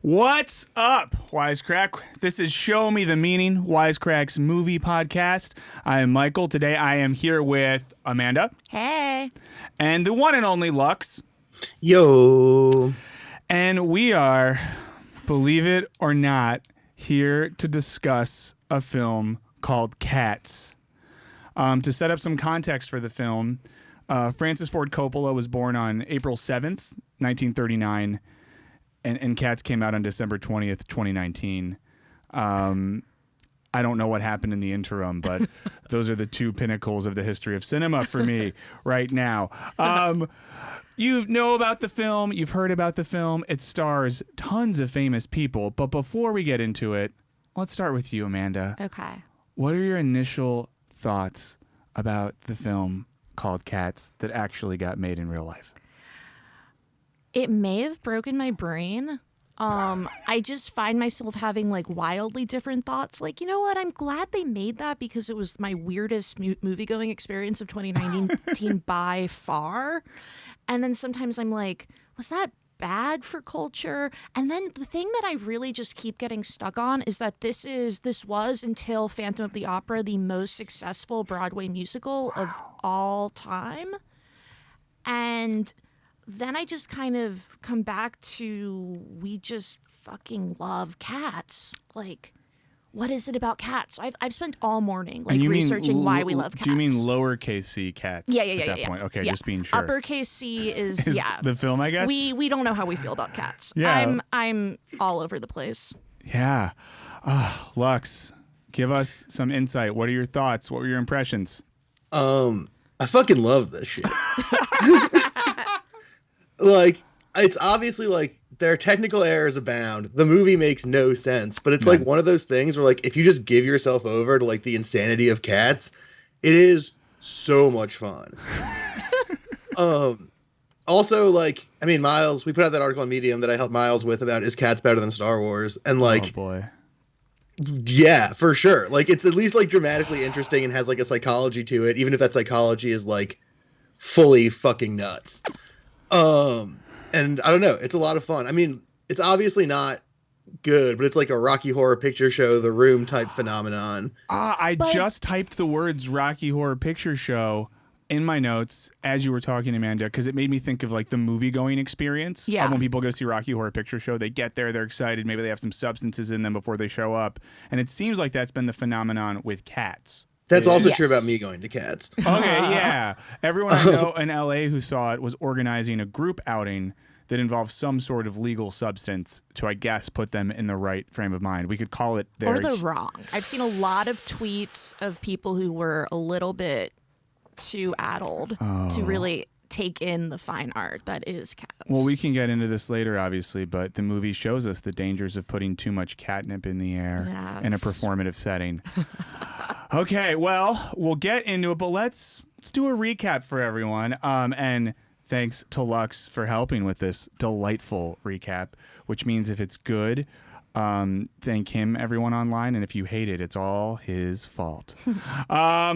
What's up, Wisecrack? This is Show Me the Meaning, Wisecrack's movie podcast. I am Michael. Today I am here with Amanda. Hey. And the one and only Lux. Yo. And we are, believe it or not, here to discuss a film called Cats. To set up some context for the film, Francis Ford Coppola was born on April 7th, 1939. And Cats came out on December 20th, 2019. I don't know what happened in the interim, but those are the two pinnacles of the history of cinema for me right now. You know about the film. You've heard about the film. It stars tons of famous people. But before we get into it, let's start with you, Amanda. Okay. What are your initial thoughts about the film called Cats that actually got made in real life? It may have broken my brain. I just find myself having like wildly different thoughts. Like, you know what? I'm glad they made that because it was my weirdest movie-going experience of 2019 by far. And then sometimes I'm like, was that bad for culture? And then the thing that I really just keep getting stuck on is that this was until Phantom of the Opera the most successful Broadway musical of all time. And then I just kind of come back to, we just fucking love cats. Like, what is it about cats? I've spent all morning like researching why we love cats. Do you mean lowercase c cats? Yeah. At that point, okay, just being sure. Uppercase C is the film, I guess. We don't know how we feel about cats. Yeah. I'm all over the place. Yeah. Lux, give us some insight. What are your thoughts? What were your impressions? I fucking love this shit. Like, it's obviously like there are technical errors abound. The movie makes no sense, but it's like one of those things where like if you just give yourself over to like the insanity of cats, it is so much fun. Also, like, I mean, Miles, we put out that article on Medium that I helped Miles with about is Cats better than Star Wars? And like, oh boy. Yeah, for sure. Like, it's at least like dramatically interesting and has like a psychology to it, even if that psychology is like fully fucking nuts. And I don't know, it's a lot of fun. I mean, it's obviously not good, but it's like a Rocky Horror Picture Show, The Room type phenomenon. I just typed the words Rocky Horror Picture Show in my notes as you were talking, Amanda, because it made me think of like the movie going experience. Yeah. When people go see Rocky Horror Picture Show, they get there, they're excited, maybe they have some substances in them before they show up. And it seems like that's been the phenomenon with Cats. That's also true about me going to Cats. Okay, yeah. Everyone I know in LA who saw it was organizing a group outing that involved some sort of legal substance to, I guess, put them in the right frame of mind. We could call it their... Or the wrong. I've seen a lot of tweets of people who were a little bit too addled to really take in the fine art that is Cats. Well, we can get into this later, obviously, but the movie shows us the dangers of putting too much catnip in the air in a performative setting. Okay, well, we'll get into it, but let's do a recap for everyone. And thanks to Lux for helping with this delightful recap, which means if it's good, thank him, everyone online, and if you hate it, it's all his fault.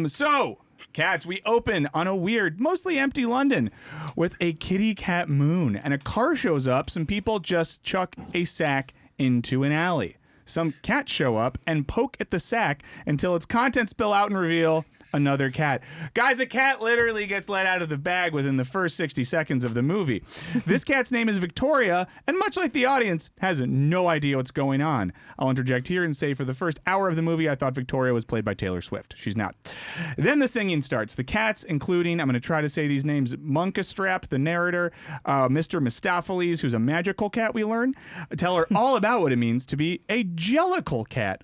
So, Cats, we open on a weird, mostly empty London with a kitty cat moon, and a car shows up. Some people just chuck a sack into an alley. Some cats show up and poke at the sack until its contents spill out and reveal another cat. Guys, a cat literally gets let out of the bag within the first 60 seconds of the movie. This cat's name is Victoria, and much like the audience, has no idea what's going on. I'll interject here and say for the first hour of the movie, I thought Victoria was played by Taylor Swift. She's not. Then the singing starts. The cats, including, I'm going to try to say these names, Munkastrap, the narrator, Mr. Mistopheles, who's a magical cat, we learn, tell her all about what it means to be a jellicle cat,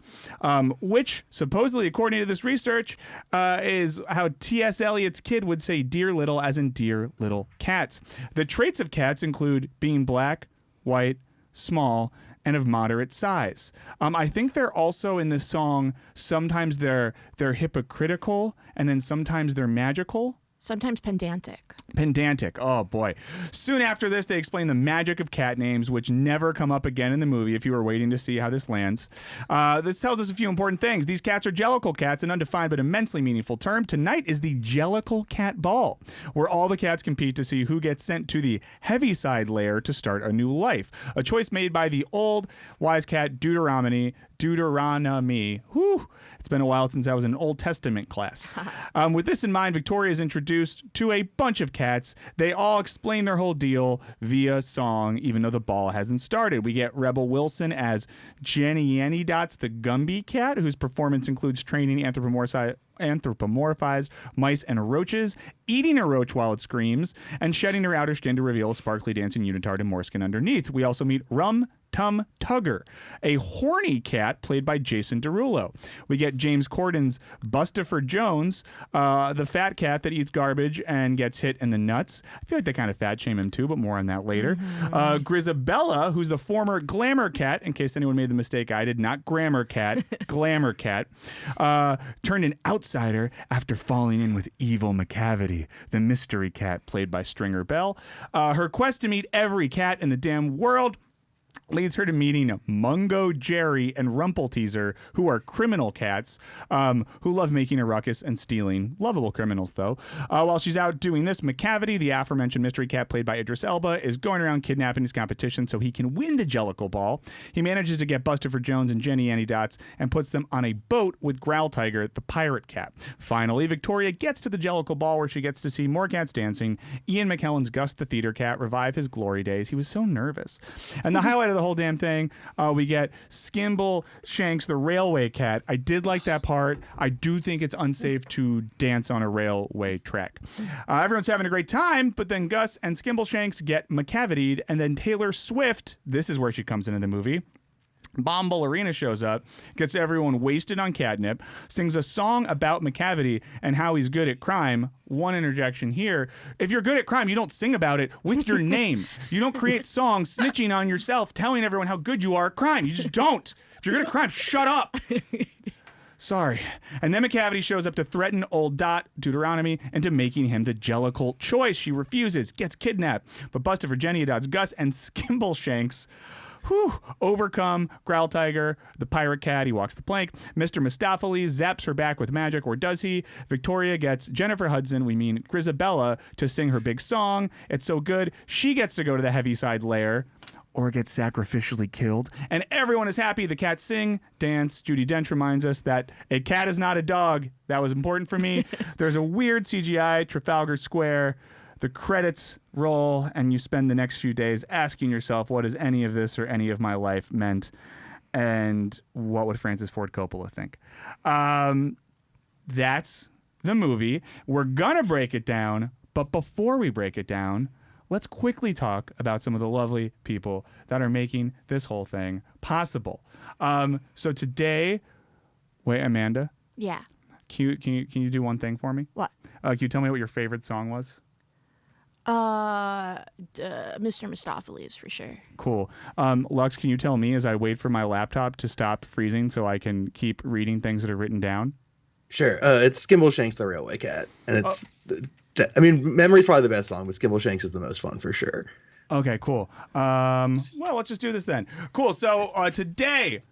which supposedly, according to this research, is how T.S. Eliot's kid would say dear little, as in dear little cats. The traits of cats include being black, white, small, and of moderate size. I think they're also in this song, sometimes they're hypocritical, and then sometimes they're magical. Sometimes pedantic. Pedantic. Oh, boy. Soon after this, they explain the magic of cat names, which never come up again in the movie if you were waiting to see how this lands. This tells us a few important things. These cats are jellicle cats, an undefined but immensely meaningful term. Tonight is the Jellicle Cat Ball, where all the cats compete to see who gets sent to the Heaviside lair to start a new life. A choice made by the old Wisecrack Deuteronomy. Whew. It's been a while since I was in an Old Testament class. With this in mind, Victoria is introduced to a bunch of cats. They all explain their whole deal via song, even though the ball hasn't started. We get Rebel Wilson as Jenny Yenny Dots, the Gumby cat, whose performance includes training anthropomorphized mice and roaches, eating a roach while it screams, and shedding her outer skin to reveal a sparkly dancing unitard and moreskin underneath. We also meet Rum Tum Tugger, a horny cat played by Jason Derulo. We get James Corden's Bustopher Jones, the fat cat that eats garbage and gets hit in the nuts. I feel like they kind of fat shame him too, but more on that later. Grisabella, who's the former glamour cat, in case anyone made the mistake I did, not grammar cat, glamour cat, turned an outsider after falling in with evil McCavity, the mystery cat played by Stringer Bell. Her quest to meet every cat in the damn world leads her to meeting Mungo Jerry and Rumpelteazer, who are criminal cats who love making a ruckus and stealing. Lovable criminals, though. While she's out doing this, McCavity, the aforementioned mystery cat played by Idris Elba, is going around kidnapping his competition so he can win the Jellicle Ball. He manages to get Bustopher Jones and Jenny Annie Dots and puts them on a boat with Growl Tiger, the pirate cat. Finally, Victoria gets to the Jellicle Ball where she gets to see more cats dancing. Ian McKellen's Gus the Theater Cat revive his glory days. He was so nervous. And the highlight of the whole damn thing, we get Skimble Shanks, the railway cat. I did like that part. I do think it's unsafe to dance on a railway track. Everyone's having a great time, but then Gus and Skimble Shanks get McCavitied, and then Taylor Swift, this is where she comes into the movie, Bomb Ballerina shows up, gets everyone wasted on catnip, sings a song about McCavity and how he's good at crime. One interjection here. If you're good at crime, you don't sing about it with your name. You don't create songs snitching on yourself, telling everyone how good you are at crime. You just don't. If you're good at crime, shut up. Sorry. And then McCavity shows up to threaten old Dot, Deuteronomy, into making him the Jellicle choice. She refuses, gets kidnapped. But Bustopher Jenny Dots, Gus, and Skimble Shanks overcome Growl Tiger, the pirate cat. He walks the plank. Mr. Mistopheles zaps her back with magic, or does he? Victoria gets Jennifer Hudson, we mean Grisabella, to sing her big song. It's so good, she gets to go to the Heaviside lair, or get sacrificially killed. And everyone is happy. The cats sing, dance. Judi Dench reminds us that a cat is not a dog. That was important for me. There's a weird CGI Trafalgar Square. The credits roll, and you spend the next few days asking yourself, what does any of this or any of my life meant? And what would Francis Ford Coppola think? That's the movie. We're going to break it down, but before we break it down, let's quickly talk about some of the lovely people that are making this whole thing possible. So today, wait, Amanda? Yeah. Can you do one thing for me? What? Can you tell me what your favorite song was? Mr. Mistopheles, for sure. Cool. Lux, can you tell me as I wait for my laptop to stop freezing so I can keep reading things that are written down? Sure. It's Skimble Shanks, the railway cat. And it's, I mean, Memory's probably the best song, but Skimble Shanks is the most fun for sure. Okay, cool. Well, let's just do this then. Cool. So today,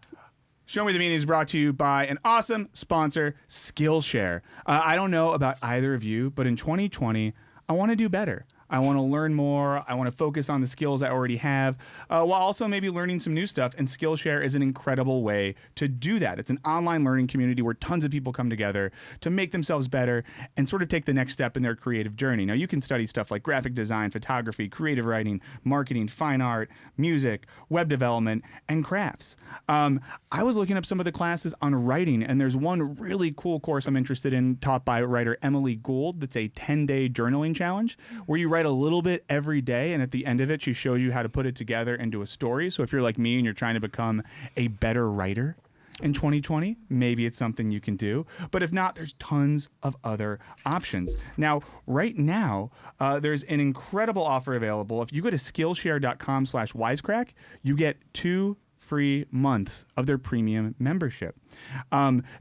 Show Me the Meaning is brought to you by an awesome sponsor, Skillshare. I don't know about either of you, but in 2020, I want to do better. I want to learn more. I want to focus on the skills I already have, while also maybe learning some new stuff. And Skillshare is an incredible way to do that. It's an online learning community where tons of people come together to make themselves better and sort of take the next step in their creative journey. Now, you can study stuff like graphic design, photography, creative writing, marketing, fine art, music, web development, and crafts. I was looking up some of the classes on writing, and there's one really cool course I'm interested in taught by writer Emily Gould that's a 10-day journaling challenge where you write write a little bit every day, and at the end of it, she shows you how to put it together into a story. So if you're like me and you're trying to become a better writer in 2020, maybe it's something you can do. But if not, there's tons of other options. Now, right now, there's an incredible offer available. If you go to Skillshare.com/Wisecrack, you get 2 free months of their premium membership.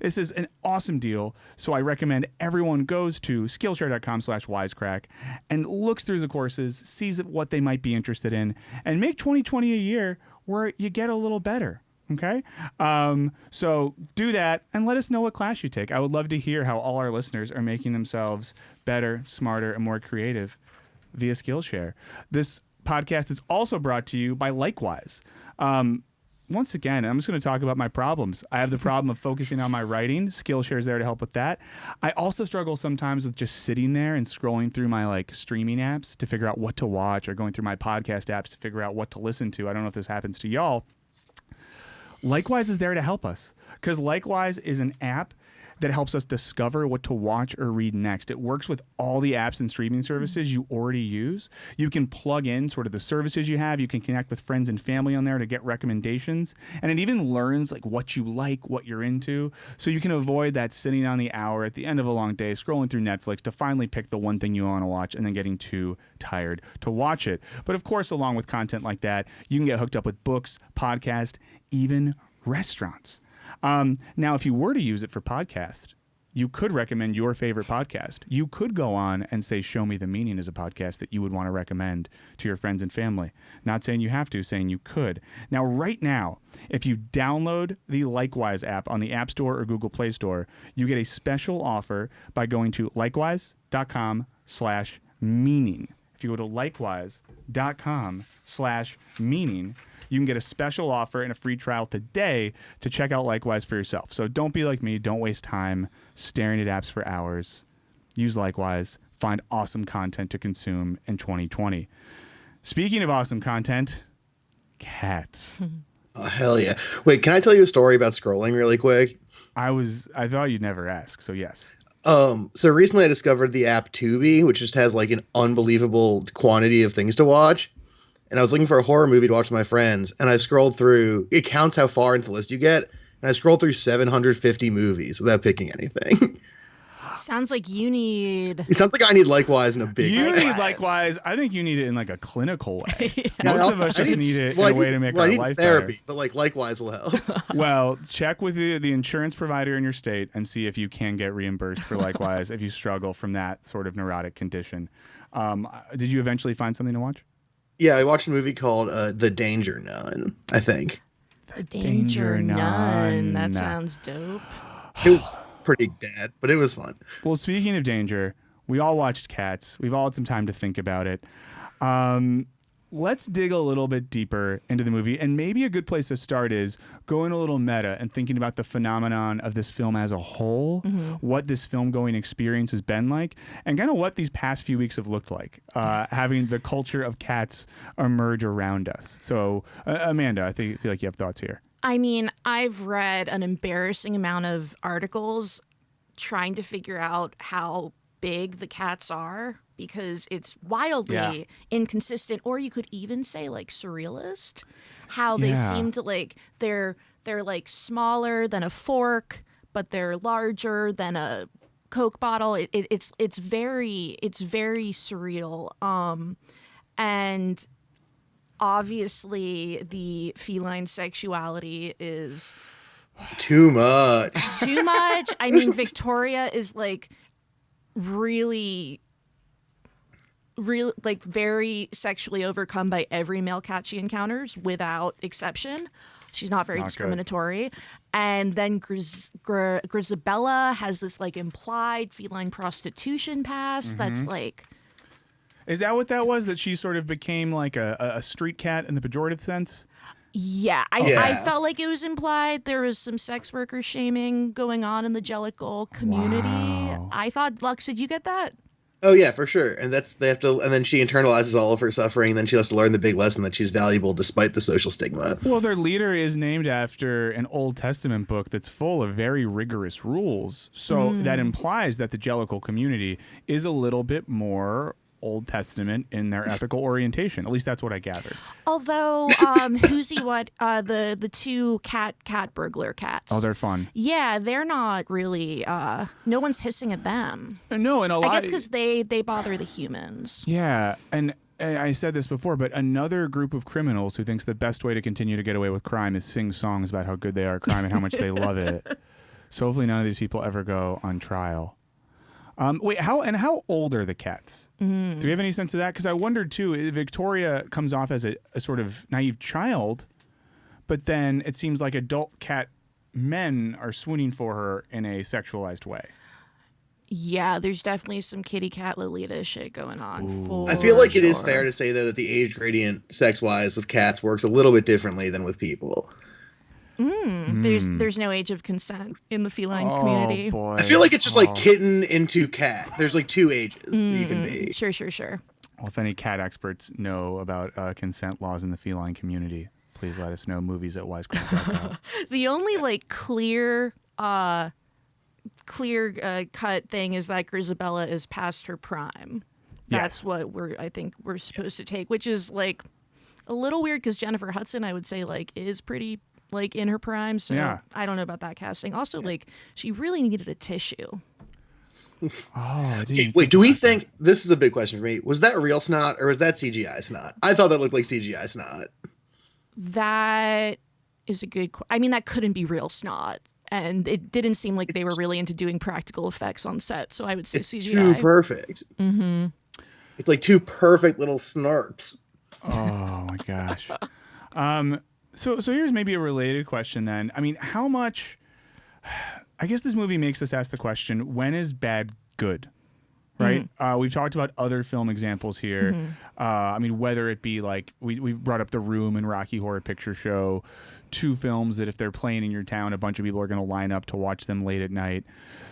This is an awesome deal, so I recommend everyone goes to Skillshare.com/Wisecrack and looks through the courses, sees what they might be interested in, and make 2020 a year where you get a little better. Okay. So do that and let us know what class you take. I would love to hear how all our listeners are making themselves better, smarter, and more creative via Skillshare. This podcast is also brought to you by Likewise. Once again, I'm just going to talk about my problems. I have the problem of focusing on my writing. Skillshare is there to help with that. I also struggle sometimes with just sitting there and scrolling through my streaming apps to figure out what to watch, or going through my podcast apps to figure out what to listen to. I don't know if this happens to y'all. Likewise is there to help us, because Likewise is an app that helps us discover what to watch or read next. It works with all the apps and streaming services you already use. You can plug in sort of the services you have. You can connect with friends and family on there to get recommendations. And it even learns what you like, what you're into. So you can avoid that sitting on the hour at the end of a long day, scrolling through Netflix to finally pick the one thing you want to watch and then getting too tired to watch it. But of course, along with content like that, you can get hooked up with books, podcasts, even restaurants. Now, if you were to use it for podcast, you could recommend your favorite podcast. You could go on and say, Show Me the Meaning is a podcast that you would want to recommend to your friends and family. Not saying you have to, saying you could. Now, right now, if you download the Likewise app on the App Store or Google Play Store, you get a special offer by going to likewise.com/meaning. If you go to likewise.com/meaning, you can get a special offer and a free trial today to check out Likewise for yourself. So don't be like me. Don't waste time staring at apps for hours. Use Likewise. Find awesome content to consume in 2020. Speaking of awesome content, cats. Oh, hell yeah. Wait, can I tell you a story about scrolling really quick? I thought you'd never ask, so yes. So recently I discovered the app Tubi, which just has an unbelievable quantity of things to watch. And I was looking for a horror movie to watch with my friends, and I scrolled through. It counts how far into the list you get, and I scrolled through 750 movies without picking anything. Sounds like you need. It sounds like I need Likewise in a big way. You need Likewise. I think you need it in a clinical way. Yeah. Most of us just need it in a way to make our life therapy, better. But Likewise will help. Well, check with the insurance provider in your state and see if you can get reimbursed for Likewise if you struggle from that sort of neurotic condition. Did you eventually find something to watch? Yeah, I watched a movie called The Danger Nun, I think. The Danger Nun. That sounds dope. It was pretty bad, but it was fun. Well, speaking of danger, we all watched Cats. We've all had some time to think about it. Let's dig a little bit deeper into the movie, and maybe a good place to start is going a little meta and thinking about the phenomenon of this film as a whole, what this film-going experience has been like, and kind of what these past few weeks have looked like, having the culture of cats emerge around us. So, Amanda, I feel like you have thoughts here. I mean, I've read an embarrassing amount of articles trying to figure out how big the cats are, because it's wildly inconsistent, or you could even say surrealist, how they seem to they're smaller than a fork, but they're larger than a Coke bottle. It's very surreal. And obviously the feline sexuality is too much. I mean, Victoria is really very sexually overcome by every male cat she encounters without exception. She's not very discriminatory. Good. And then Grisabella has this implied feline prostitution past that's Is that what that was? That she sort of became a street cat in the pejorative sense? Yeah, I felt like it was implied. There was some sex worker shaming going on in the Jellicle community. Wow. I thought, Lux, did you get that? Oh yeah, for sure. And and then she internalizes all of her suffering, and then she has to learn the big lesson that she's valuable despite the social stigma. Well, their leader is named after an Old Testament book that's full of very rigorous rules. So that implies that the Jellicle community is a little bit more Old Testament in their ethical orientation. At least that's what I gathered. Although, the two cat burglar cats. Oh, they're fun. Yeah, they're not really. No one's hissing at them. No, and a lot. I guess because they bother the humans. Yeah, and I said this before, but another group of criminals who thinks the best way to continue to get away with crime is sing songs about how good they are at crime and how much they love it. So hopefully none of these people ever go on trial. Wait, how old are the cats? Do we have any sense of that? Because I wondered too. Victoria comes off as a sort of naive child, but then it seems like adult cat men are swooning for her in a sexualized way. Yeah, there's definitely some kitty cat Lolita shit going on. I feel like it is fair to say, though, that the age gradient sex-wise with cats works a little bit differently than with people. There's no age of consent in the feline community. Boy. I feel like it's just like kitten into cat. There's like 2 ages that you can be. Sure. Well, if any cat experts know about consent laws in the feline community, please let us know. Movies at wisecrack.com. The only like clear cut thing is that Grisabella is past her prime. That's what I think we're supposed to take, which is like a little weird because Jennifer Hudson, I would say, like is pretty like in her prime. So I don't know about that casting. Also, like she really needed a tissue. Wait, do we think this is a big question for me? Was that real snot or was that CGI snot? I thought that looked like CGI snot. That is a good. I mean, that couldn't be real snot. And it didn't seem like they were really into doing practical effects on set, so I would say CGI. Too perfect. Mm-hmm. It's like 2 perfect little snarps. Oh my gosh. So here's maybe a related question then. I mean, how much? I guess this movie makes us ask the question: when is bad good? Right. We've talked about other film examples here. I mean, whether it be like we brought up The Room and Rocky Horror Picture Show, 2 films that if they're playing in your town, a bunch of people are going to line up to watch them late at night.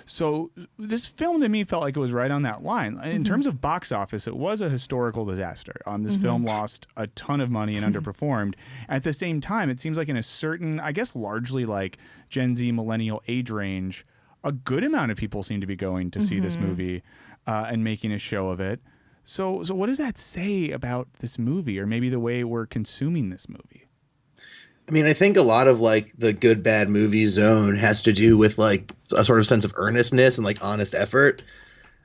So this film to me felt like it was right on that line. In terms of box office, it was a historical disaster. This film lost a ton of money and underperformed. At the same time, it seems like in a certain, I guess largely like Gen Z millennial age range, a good amount of people seem to be going to see this movie and making a show of it. So what does that say about this movie, or maybe the way we're consuming this movie? I mean, I think a lot of like the good bad movie zone has to do with like a sort of sense of earnestness and like honest effort.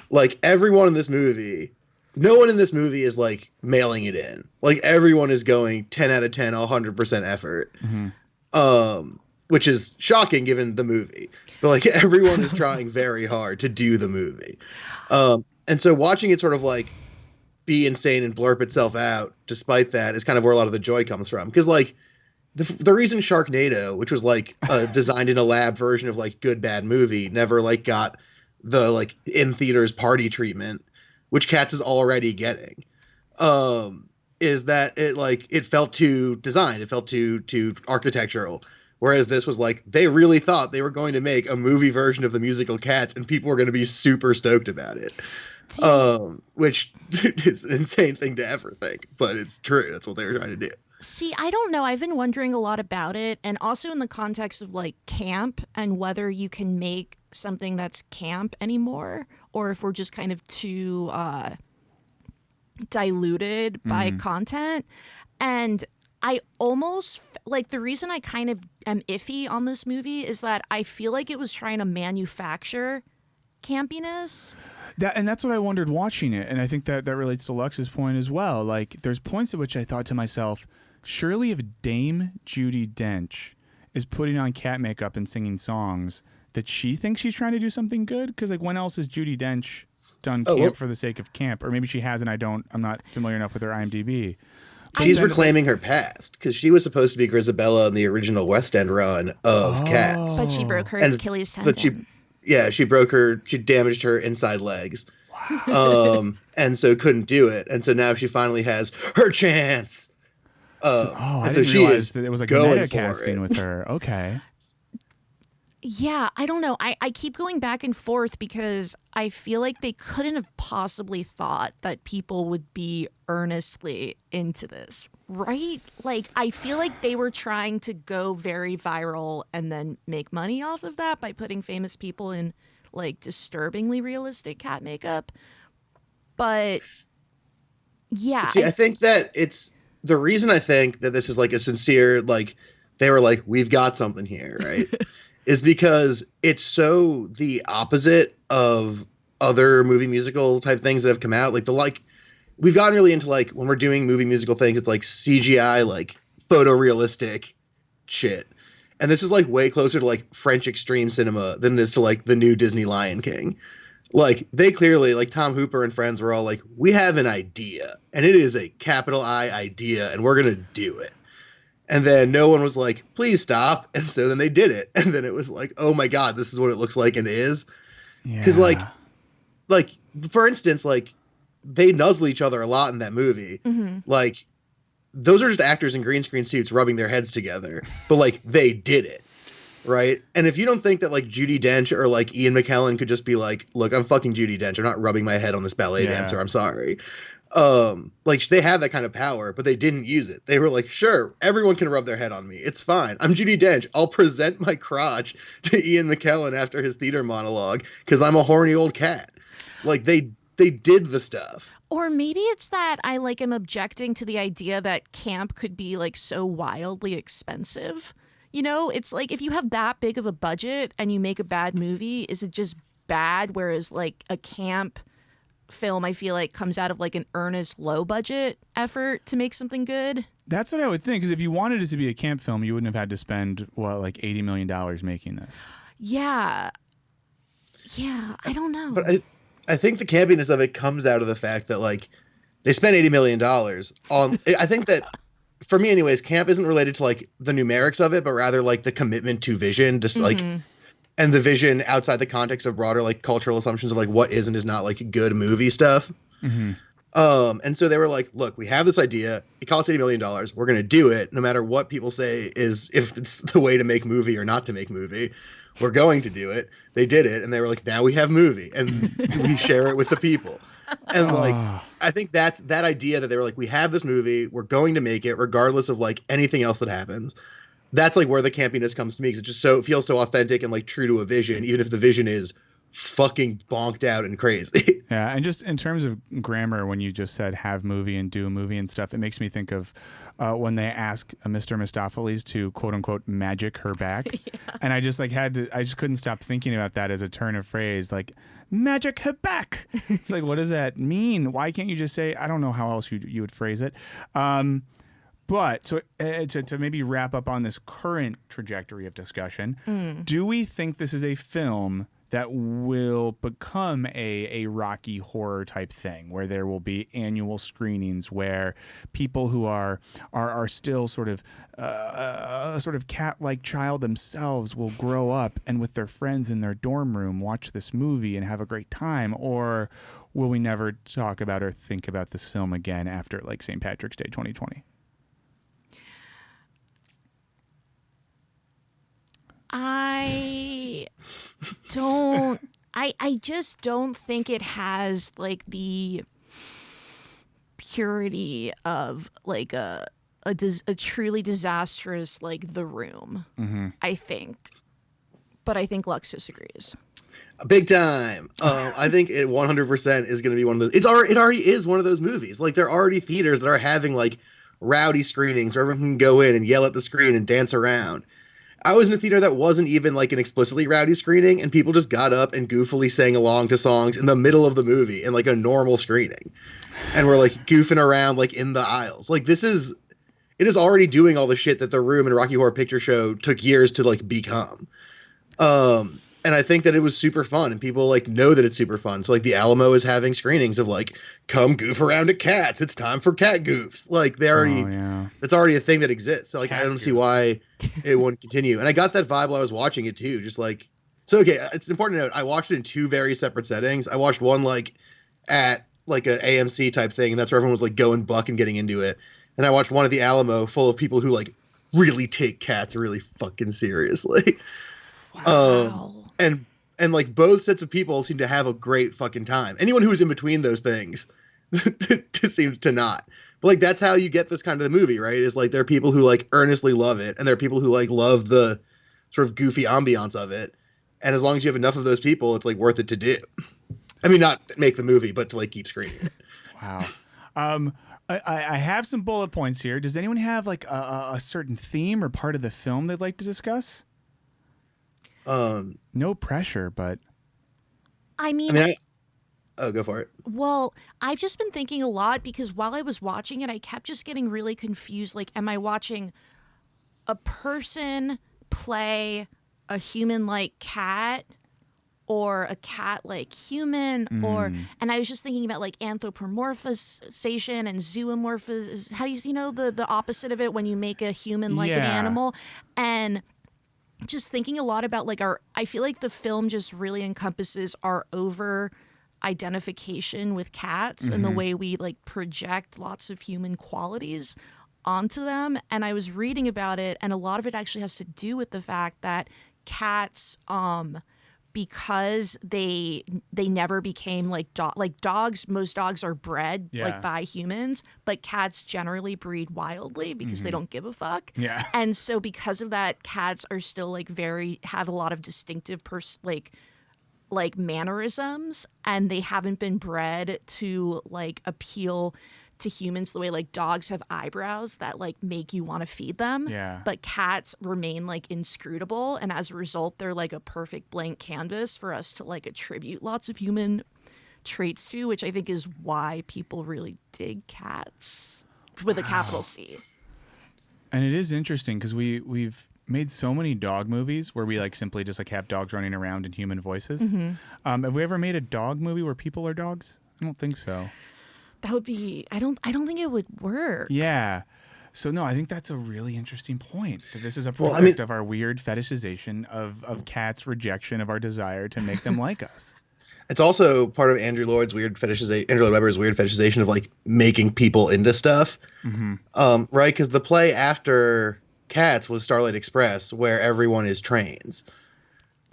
Like everyone in this movie, no one in this movie is like mailing it in. Like everyone is going 10 out of 10, 100% effort. Which is shocking given the movie. But like everyone is trying very hard to do the movie. And so watching it sort of like be insane and blurp itself out despite that is kind of where a lot of the joy comes from. Because like the reason Sharknado, which was like a designed in a lab version of like good bad movie, never like got the like in theaters party treatment, which Cats is already getting, is that it felt too designed, it felt too architectural. Whereas this was like, they really thought they were going to make a movie version of the musical Cats and people were going to be super stoked about it. Which is an insane thing to ever think, but it's true. That's what they were trying to do. See, I don't know. I've been wondering a lot about it, and also in the context of like camp and whether you can make something that's camp anymore, or if we're just kind of too diluted by content. And I almost like the reason I kind of am iffy on this movie is that I feel like it was trying to manufacture campiness. And that's what I wondered watching it. And I think that relates to Lux's point as well. Like, there's points at which I thought to myself, surely if Dame Judi Dench is putting on cat makeup and singing songs, that she thinks she's trying to do something good? Because, like, when else has Judi Dench done camp for the sake of camp? Or maybe she has and I'm not familiar enough with her IMDb. She's reclaiming her past, because she was supposed to be Grisabella in the original West End run of Cats. But she broke her Achilles tendon. She damaged her inside legs. Wow. And so couldn't do it. And so now she finally has her chance. I didn't realize that it was like meta casting with her. Okay. Yeah, I don't know. I keep going back and forth because I feel like they couldn't have possibly thought that people would be earnestly into this, right? Like, I feel like they were trying to go very viral and then make money off of that by putting famous people in, like, disturbingly realistic cat makeup. But Yeah. See, I think that it's the reason I think that this is like a sincere, like, they were like, we've got something here, right? is because it's so the opposite of other movie musical type things that have come out. Like, we've gotten really into, like, when we're doing movie musical things, it's like CGI, like photorealistic shit. And this is like way closer to like French extreme cinema than it is to like the new Disney Lion King. Like, they clearly, like, Tom Hooper and friends were all like, we have an idea, and it is a capital I idea, and we're going to do it. And then no one was like, please stop. And so then they did it. And then it was like, oh my God, this is what it looks like and is. Because, like, for instance, like, they nuzzle each other a lot in that movie. Mm-hmm. Like, those are just actors in green screen suits rubbing their heads together. But, like, they did it. Right. And if you don't think that like Judi Dench or like Ian McKellen could just be like, look, I'm fucking Judi Dench. I'm not rubbing my head on this ballet dancer. I'm sorry. Like, they have that kind of power, but they didn't use it. They were like, sure, everyone can rub their head on me. It's fine. I'm Judi Dench. I'll present my crotch to Ian McKellen after his theater monologue because I'm a horny old cat. Like, they did the stuff. Or maybe it's that I like am objecting to the idea that camp could be like so wildly expensive. You know, it's like if you have that big of a budget and you make a bad movie, is it just bad? Whereas like a camp film, I feel like comes out of like an earnest low budget effort to make something good. That's what I would think. Because if you wanted it to be a camp film, you wouldn't have had to spend like $80 million making this. Yeah. I don't know. But I think the campiness of it comes out of the fact that like they spent $80 million on. I think that. For me anyways, camp isn't related to like the numerics of it, but rather like the commitment to vision, just like, and the vision outside the context of broader like cultural assumptions of like what is and is not like good movie stuff. Mm-hmm. And so they were like, look, we have this idea. It costs $80 million. We're going to do it no matter what people say is if it's the way to make movie or not to make movie. We're going to do it. They did it. And they were like, now we have movie and we share it with the people. And like, I think that's that idea that they were like, we have this movie, we're going to make it regardless of like anything else that happens. That's like where the campiness comes to me, because it just it feels so authentic and like true to a vision, even if the vision is fucking bonked out and crazy. Yeah, and just in terms of grammar, when you just said have movie and do a movie and stuff, it makes me think of when they ask Mr. Mistopheles to quote unquote magic her back. And I just like I just couldn't stop thinking about that as a turn of phrase, like magic her back. It's like, what does that mean? Why can't you just say, I don't know how else you would phrase it. But so to maybe wrap up on this current trajectory of discussion, do we think this is a film that will become a Rocky horror type thing, where there will be annual screenings where people who are still sort of a sort of cat-like child themselves will grow up and with their friends in their dorm room watch this movie and have a great time? Or will we never talk about or think about this film again after like St. Patrick's Day 2020? I just don't think it has like the purity of like a truly disastrous like The Room. I think, but I think Lux disagrees. Big time. I think it 100% is going to be one of those. It already is one of those movies. Like, there are already theaters that are having like rowdy screenings where everyone can go in and yell at the screen and dance around. I was in a theater that wasn't even like an explicitly rowdy screening, and people just got up and goofily sang along to songs in the middle of the movie in like a normal screening. And we're like goofing around like in the aisles. Like, it is already doing all the shit that The Room and Rocky Horror Picture Show took years to like become. And I think that it was super fun, and people like know that it's super fun. So like the Alamo is having screenings of like, come goof around at cats. It's time for cat goofs. Like, that's already a thing that exists. So like, I don't see why it wouldn't continue. And I got that vibe while I was watching it too. Just like, so, okay, it's important to note, I watched it in two very separate settings. I watched one like at like an AMC type thing, and that's where everyone was like going buck and getting into it. And I watched one at the Alamo full of people who like really take cats really fucking seriously. Wow. And like both sets of people seem to have a great fucking time. Anyone who's in between those things seems to not. But like, that's how you get this kind of movie, right? Is like, there are people who like earnestly love it, and there are people who like love the sort of goofy ambiance of it. And as long as you have enough of those people, it's like worth it to do. I mean, not make the movie, but to like keep screening it. Wow. I have some bullet points here. Does anyone have like a certain theme or part of the film they'd like to discuss? No pressure, but oh, go for it. Well, I've just been thinking a lot because while I was watching it, I kept just getting really confused. Like, am I watching a person play a human-like cat or a cat-like human? And I was just thinking about like anthropomorphization and zoomorphization. How do you know the opposite of it when you make a human like an animal? And just thinking a lot about like I feel like the film just really encompasses our over identification with cats and the way we like project lots of human qualities onto them. And I was reading about it, and a lot of it actually has to do with the fact that cats, because they never became like dogs. Most dogs are bred like by humans, but cats generally breed wildly because they don't give a fuck. Yeah. And so because of that, cats are still like have a lot of distinctive like mannerisms, and they haven't been bred to like appeal to humans the way like dogs have eyebrows that like make you want to feed them. Yeah. But cats remain like inscrutable, and as a result they're like a perfect blank canvas for us to like attribute lots of human traits to, which I think is why people really dig cats with a capital C. And it is interesting because we've made so many dog movies where we like simply just like have dogs running around in human voices. Have we ever made a dog movie where people are dogs? I don't think so. That would be, I don't think it would work. Yeah. So no, I think that's a really interesting point. That this is a product of our weird fetishization of cats' rejection of our desire to make them like us. It's also part of Andrew Lloyd Webber's weird fetishization of like making people into stuff. Right? Because the play after Cats was Starlight Express, where everyone is trains.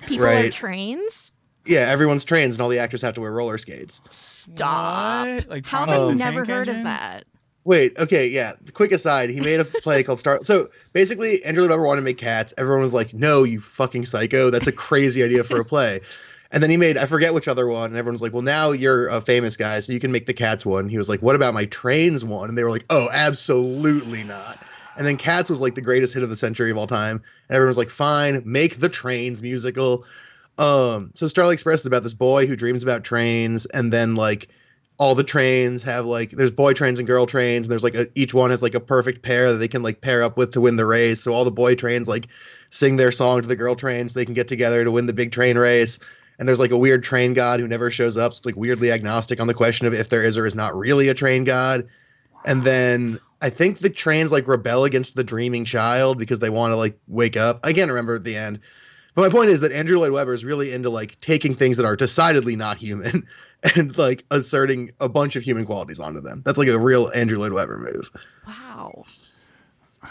People are trains? Yeah, everyone's trains, and all the actors have to wear roller skates. Stop. What? Like how have I never heard of that? Wait, okay, yeah. Quick aside, he made a play called Star. So basically, Andrew Lloyd Webber wanted to make Cats. Everyone was like, "No, you fucking psycho! That's a crazy idea for a play." And then he made, I forget which other one, and everyone was like, "Well, now you're a famous guy, so you can make the Cats one." He was like, "What about my trains one?" And they were like, "Oh, absolutely not." And then Cats was like the greatest hit of the century of all time. And everyone was like, "Fine, make the Trains musical." So Starlight Express is about this boy who dreams about trains, and then like all the trains have like, there's boy trains and girl trains, and there's like each one has like a perfect pair that they can like pair up with to win the race. So all the boy trains like sing their song to the girl trains so they can get together to win the big train race. And there's like a weird train god who never shows up. So it's like weirdly agnostic on the question of if there is or is not really a train god. And then I think the trains like rebel against the dreaming child because they want to like wake up. I can't remember at the end. But my point is that Andrew Lloyd Webber is really into like taking things that are decidedly not human and like asserting a bunch of human qualities onto them. That's like a real Andrew Lloyd Webber move. Wow.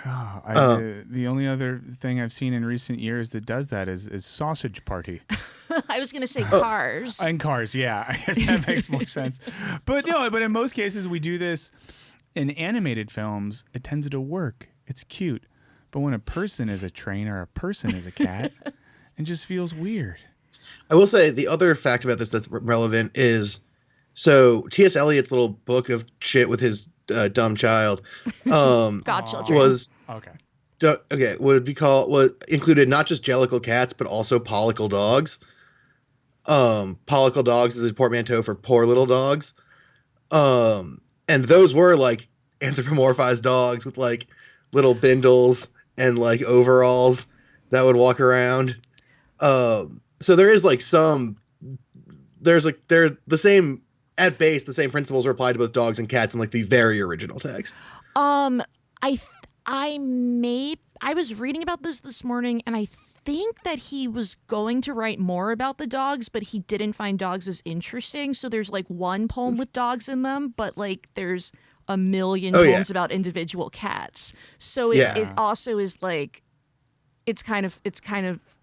The only other thing I've seen in recent years that does that is Sausage Party. I was going to say Cars. And Cars, yeah. I guess that makes more sense. But no, but in most cases we do this in animated films. It tends to work. It's cute. But when a person is a train or a person is a cat, it just feels weird. I will say the other fact about this that's relevant is, so T.S. Eliot's little book of shit with his dumb child Godchildren was included not just jellicle cats but also pollicle dogs. Pollicle dogs is a portmanteau for poor little dogs. And those were like anthropomorphized dogs with like little bindles and like overalls that would walk around. So there is like they're the same at base. The same principles are applied to both dogs and cats in like the very original text. I was reading about this morning, and I think that he was going to write more about the dogs, but he didn't find dogs as interesting. So there's like one poem with dogs in them, but like there's a million poems about individual cats. So it also is like, it's kind of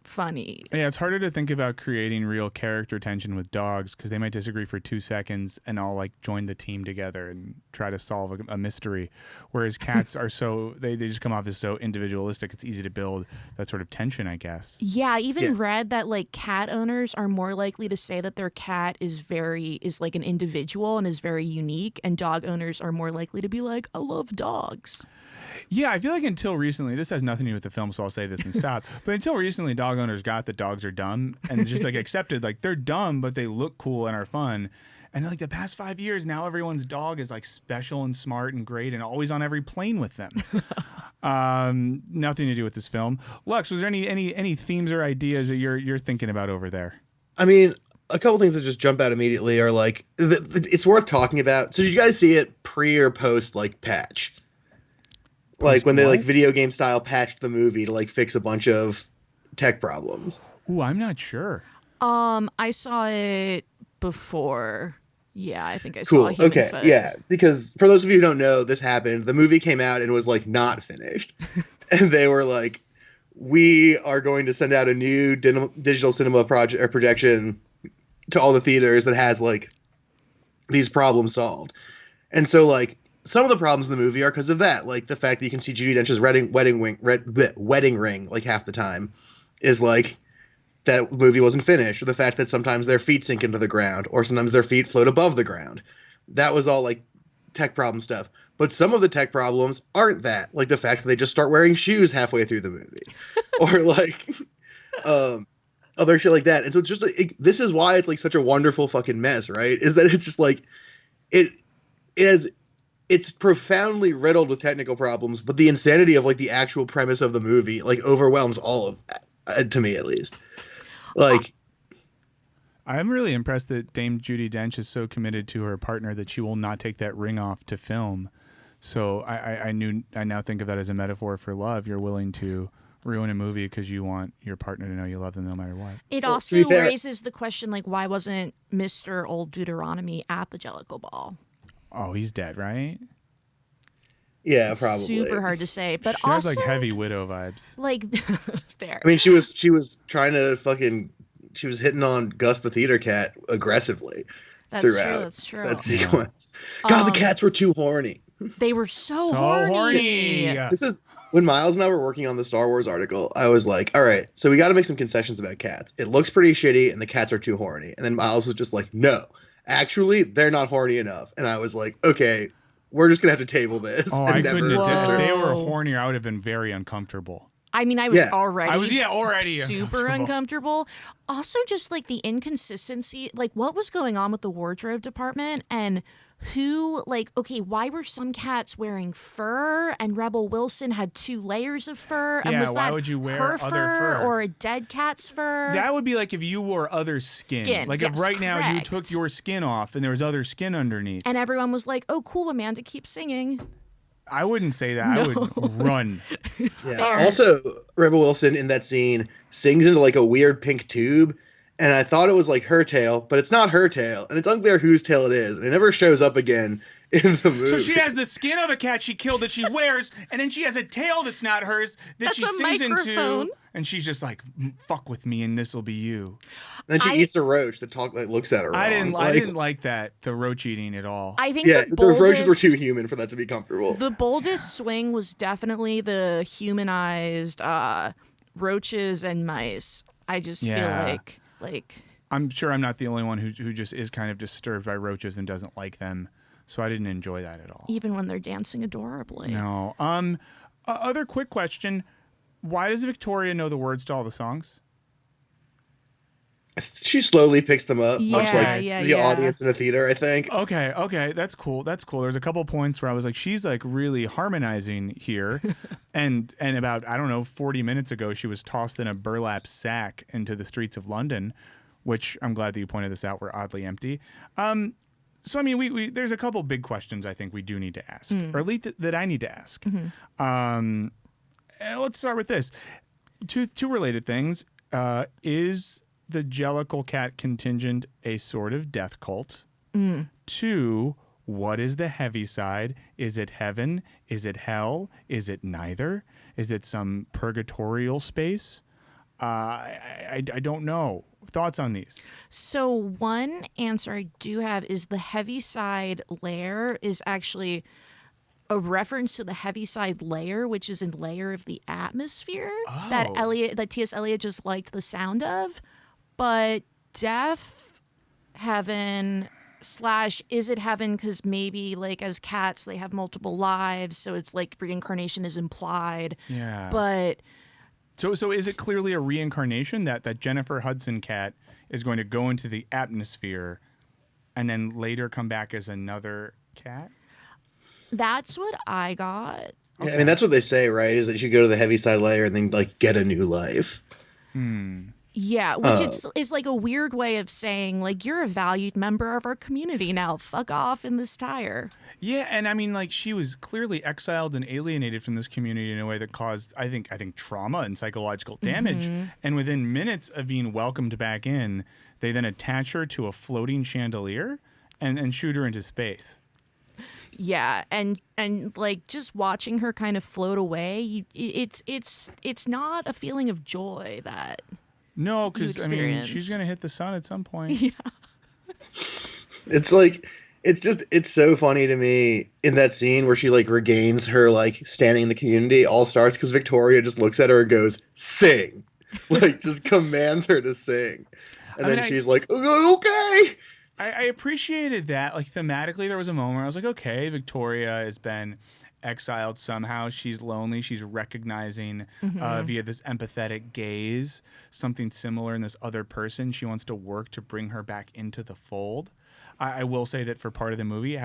funny. Yeah, it's harder to think about creating real character tension with dogs because they might disagree for 2 seconds and all like join the team together and try to solve a mystery. Whereas cats are they just come off as so individualistic. It's easy to build that sort of tension, I guess. Yeah, I even read that like cat owners are more likely to say that their cat is like an individual and is very unique, and dog owners are more likely to be like, I love dogs. Yeah, I feel like until recently, this has nothing to do with the film, so I'll say this and stop. But until recently, dog owners got that dogs are dumb and just like accepted, like they're dumb, but they look cool and are fun. And like the past 5 years, now everyone's dog is like special and smart and great and always on every plane with them. Nothing to do with this film. Lux, was there any themes or ideas that you're thinking about over there? I mean, a couple things that just jump out immediately are like it's worth talking about. So did you guys see it pre or post like patch? Like when they like video game style patched the movie to like fix a bunch of tech problems. Ooh, I'm not sure. I saw it before. Yeah, I think I saw Human Okay, Foot. yeah, because for those of you who don't know, this happened. The movie came out and was like not finished, and they were like, "We are going to send out a new digital cinema project or projection to all the theaters that has like these problems solved." And so like some of the problems in the movie are because of that, like the fact that you can see Judi Dench's wedding ring like half the time is like that movie wasn't finished, or the fact that sometimes their feet sink into the ground, or sometimes their feet float above the ground. That was all like tech problem stuff. But some of the tech problems aren't that, like the fact that they just start wearing shoes halfway through the movie, or like other shit like that. And so it's just like this is why it's like such a wonderful fucking mess, right? Is that it's just like it's profoundly riddled with technical problems, but the insanity of like the actual premise of the movie like overwhelms all of that, to me at least. Like, I'm really impressed that Dame Judi Dench is so committed to her partner that she will not take that ring off to film. So I now think of that as a metaphor for love. You're willing to ruin a movie because you want your partner to know you love them no matter what. It also raises the question, like, why wasn't Mr. Old Deuteronomy at the Jellicle Ball? Oh, he's dead, right? Yeah, probably. Super hard to say, but she also has like heavy widow vibes. Like, there. I mean, she was trying to she was hitting on Gus the theater cat aggressively throughout that's true. that sequence. God, the cats were too horny. They were so horny. This is when Miles and I were working on the Star Wars article. I was like, all right, so we got to make some concessions about cats. It looks pretty shitty, and the cats are too horny. And then Miles was just like, no. Actually, they're not horny enough. And I was like, okay, we're just going to have to table this. Oh, I couldn't have. If they were hornier, I would have been very uncomfortable. I mean, I was already super uncomfortable. Also, just like the inconsistency, like what was going on with the wardrobe department and who, like, okay, why were some cats wearing fur and Rebel Wilson had 2 layers of fur? And was why that would you wear her other fur or a dead cat's fur? That would be like if you wore other skin. Like if right now you took your skin off and there was other skin underneath. And everyone was like, oh, cool, Amanda, keep singing. I wouldn't say that. No. I would run. Yeah. Also, Rebel Wilson in that scene sings into like a weird pink tube. And I thought it was like her tail, but it's not her tail. And it's unclear whose tail it is. And it never shows up again in the movie. So she has the skin of a cat she killed that she wears, and then she has a tail that's not hers that she sings into. And she's just like, fuck with me and this'll be you. And then she eats a roach that looks at her wrong. I didn't like that, the roach eating at all. I think the roaches were too human for that to be comfortable. The boldest swing was definitely the humanized roaches and mice. I just feel like I'm sure I'm not the only one who just is kind of disturbed by roaches and doesn't like them, so I didn't enjoy that at all. Even when they're dancing adorably. No. Other quick question: why does Victoria know the words to all the songs? She slowly picks them up, much like the audience in a theater, I think. Okay, that's cool. There's a couple points where I was like, she's like really harmonizing here, and about 40 minutes ago, she was tossed in a burlap sack into the streets of London, which I'm glad that you pointed this out were oddly empty. So I mean, we there's a couple big questions I think we do need to ask, or at least that I need to ask. Mm-hmm. Let's start with this. Two related things. Is the Jellicle Cat contingent a sort of death cult? 2, what is the heavy side? Is it heaven? Is it hell? Is it neither? Is it some purgatorial space? I don't know. Thoughts on these? So one answer I do have is the Heaviside layer is actually a reference to the Heaviside layer, which is a layer of the atmosphere that T.S. Eliot just liked the sound of. But deaf heaven / is it heaven because maybe like as cats they have multiple lives, so it's like reincarnation is implied. Yeah. But so is it clearly a reincarnation that Jennifer Hudson cat is going to go into the atmosphere and then later come back as another cat? That's what I got. Yeah, Okay. I mean, that's what they say, right? Is that you should go to the Heaviside layer and then like get a new life. Yeah, which is like a weird way of saying like you're a valued member of our community now. Fuck off in this tire. Yeah, and I mean, like, she was clearly exiled and alienated from this community in a way that caused, I think, trauma and psychological damage. And within minutes of being welcomed back in, they then attach her to a floating chandelier and shoot her into space. Yeah, and like just watching her kind of float away, it's not a feeling of joy that. No, because I mean, she's gonna hit the sun at some point. Yeah. It's like, it's so funny to me in that scene where she like regains her like standing in the community. All starts because Victoria just looks at her and goes, "Sing," like just commands her to sing, and then she's like, "Okay." I appreciated that. Like thematically, there was a moment where I was like, okay, Victoria has been exiled somehow. She's lonely. She's recognizing via this empathetic gaze something similar in this other person. She wants to work to bring her back into the fold. I will say that for part of the movie,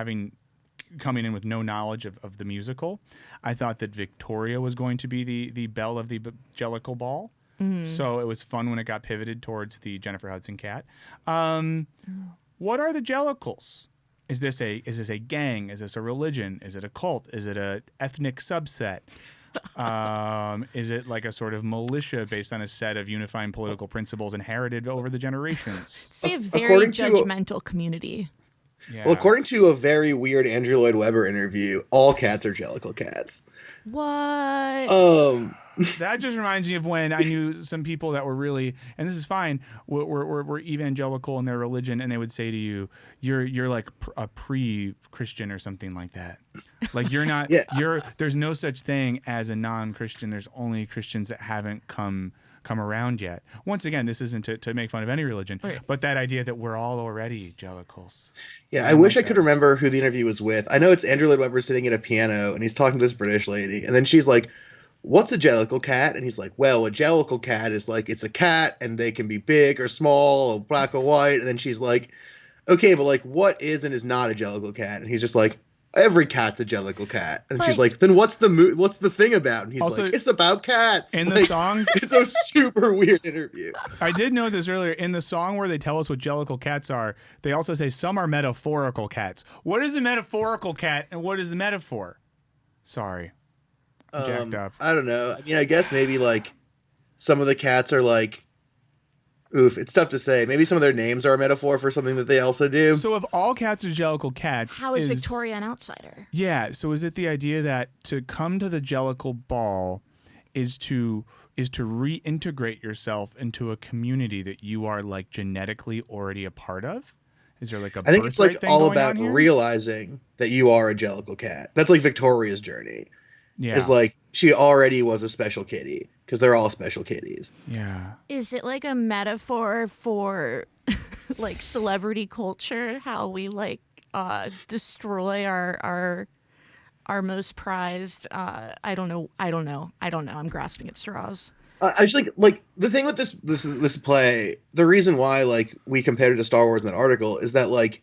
coming in with no knowledge of the musical, I thought that Victoria was going to be the belle of the Jellicle Ball. So it was fun when it got pivoted towards the Jennifer Hudson cat. What are the Jellicles? Is this a gang? Is this a religion? Is it a cult? Is it a ethnic subset? Is it like a sort of militia based on a set of unifying political principles inherited over the generations? Say a very judgmental community. Yeah. Well, according to a very weird Andrew Lloyd Webber interview, all cats are Jellicle cats. What? That just reminds me of when I knew some people that were really, and this is fine, were evangelical in their religion, and they would say to you, "You're like a pre-Christian or something like that. Like you're not. There's no such thing as a non-Christian. There's only Christians that haven't come around yet." Once again, this isn't to make fun of any religion, but that idea that we're all already Jellicles. Yeah, I wish I could remember who the interview was with. I know it's Andrew Lloyd Webber sitting at a piano, and he's talking to this British lady, and then she's like, "What's a Jellicle cat?" And he's like, "Well, a Jellicle cat is like, it's a cat, and they can be big or small, or black or white." And then she's like, "Okay, but like, what is and is not a Jellicle cat?" And he's just like, "Every cat's a Jellicle cat." And she's like, "Then what's the thing about?" And he's also, like, "It's about cats." In like, the song, it's a super weird interview. I did know this earlier. In the song where they tell us what Jellicle cats are, they also say some are metaphorical cats. What is a metaphorical cat, and what is the metaphor? Sorry. Jacked up. I don't know. I mean, I guess maybe like some of the cats are like, it's tough to say. Maybe some of their names are a metaphor for something that they also do. So if all cats are Jellicle cats, how is Victoria an outsider? Yeah. So is it the idea that to come to the Jellicle Ball is to reintegrate yourself into a community that you are like genetically already a part of? Is there like a? I think it's like all about realizing that you are a Jellicle cat. That's like Victoria's journey. Yeah. Is like she already was a special kitty because they're all special kitties. Yeah. Is it like a metaphor for like celebrity culture? How we like destroy our most prized. I don't know. I'm grasping at straws. I just like the thing with this play. The reason why like we compared it to Star Wars in that article is that like,